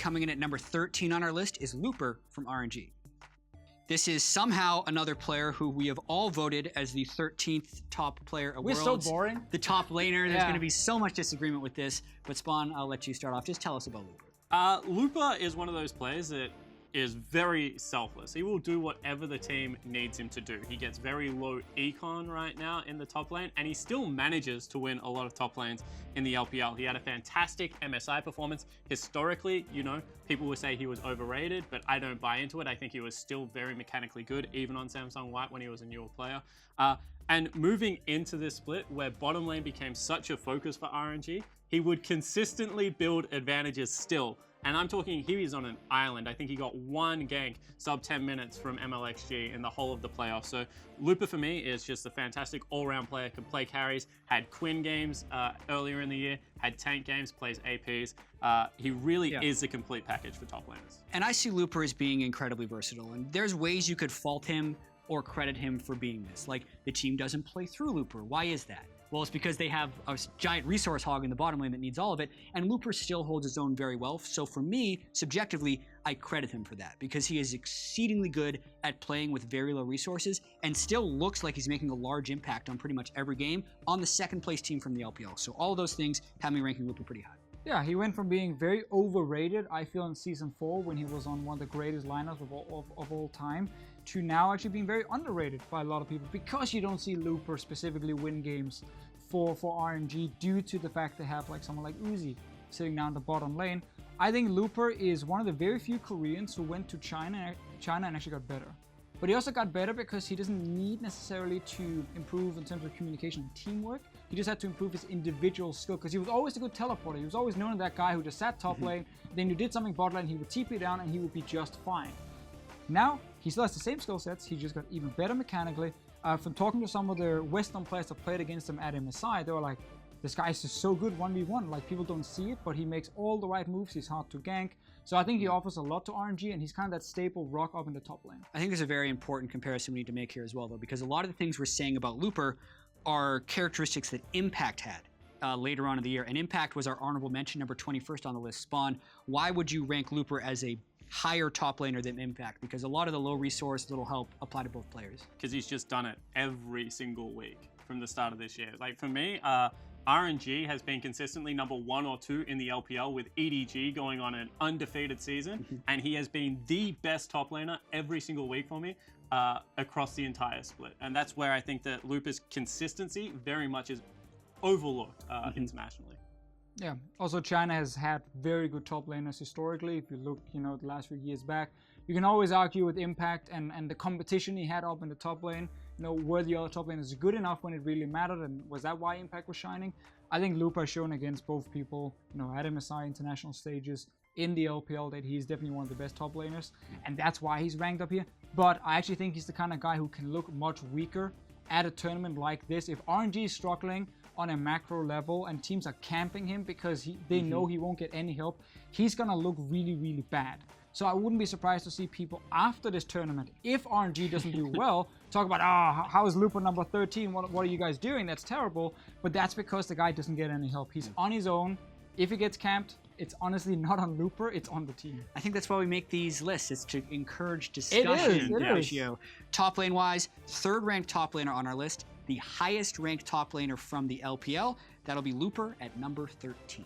coming in at number 13 on our list is Looper from RNG. This is somehow another player who we have all voted as the 13th top player of Worlds. We're so boring. The top laner. There's going to be so much disagreement with this. But Spawn, I'll let you start off. Just tell us about Looper. Looper is one of those players that is very selfless. He will do whatever the team needs him to do. He gets very low econ right now in the top lane, and he still manages to win a lot of top lanes in the LPL. He had a fantastic MSI performance. Historically, you know, people will say he was overrated, but I don't buy into it. I think he was still very mechanically good, even on Samsung White when he was a newer player. And moving into this split where bottom lane became such a focus for RNG, he would consistently build advantages still. And I'm talking, he was on an island. I think he got one gank sub 10 minutes from MLXG in the whole of the playoffs. So Looper for me is just a fantastic all-round player, can play carries, had Quinn games earlier in the year, had tank games, plays APs. He really is a complete package for top laners. And I see Looper as being incredibly versatile. And there's ways you could fault him or credit him for being this. Like, the team doesn't play through Looper. Why is that? Well, it's because they have a giant resource hog in the bottom lane that needs all of it, and Looper still holds his own very well. So for me, subjectively, I credit him for that because he is exceedingly good at playing with very low resources and still looks like he's making a large impact on pretty much every game on the second place team from the LPL. So all of those things have me ranking Looper pretty high. Yeah, he went from being very overrated, I feel, in Season 4 when he was on one of the greatest lineups of all time, to now actually being very underrated by a lot of people because you don't see Looper specifically win games for RNG due to the fact they have like someone like Uzi sitting down the bottom lane. I think Looper is one of the very few Koreans who went to China and actually got better. But he also got better because he doesn't need necessarily to improve in terms of communication and teamwork. He just had to improve his individual skill because he was always a good teleporter. He was always known as that guy who just sat top lane, then you did something bot lane, he would TP down and he would be just fine. Now, he still has the same skill sets, he just got even better mechanically. From talking to some of the Western players that played against him at MSI, they were like, this guy is just so good 1v1, like people don't see it, but he makes all the right moves, he's hard to gank. So I think he offers a lot to RNG and he's kind of that staple rock up in the top lane. I think there's a very important comparison we need to make here as well though, because a lot of the things we're saying about Looper are characteristics that Impact had later on in the year. And Impact was our honorable mention, number 21st on the list. Spawn, why would you rank Looper as a higher top laner than Impact? Because a lot of the low resource, little help apply to both players. Because he's just done it every single week from the start of this year. Like for me, RNG has been consistently number 1 or 2 in the LPL with EDG going on an undefeated season. And he has been the best top laner every single week for me across the entire split. And that's where I think that Looper's consistency very much is overlooked internationally. Yeah, also China has had very good top laners historically. If you look, you know, the last few years back, you can always argue with Impact and the competition he had up in the top lane. You know, were the other top laners good enough when it really mattered, and was that why Impact was shining? I think Looper has shown against both people, you know, at MSI international stages in the LPL that he's definitely one of the best top laners, and that's why he's ranked up here. But I actually think he's the kind of guy who can look much weaker at a tournament like this. If RNG is struggling on a macro level and teams are camping him because they know he won't get any help, he's gonna look really, really bad. So I wouldn't be surprised to see people after this tournament, if RNG doesn't do well, talk about, how is Looper number 13? What are you guys doing? That's terrible. But that's because the guy doesn't get any help. He's on his own. If he gets camped, it's honestly not on Looper, it's on the team. I think that's why we make these lists. It's to encourage discussion. It is. Top lane wise, 3rd ranked top laner on our list. The highest ranked top laner from the LPL, that'll be Looper at number 13.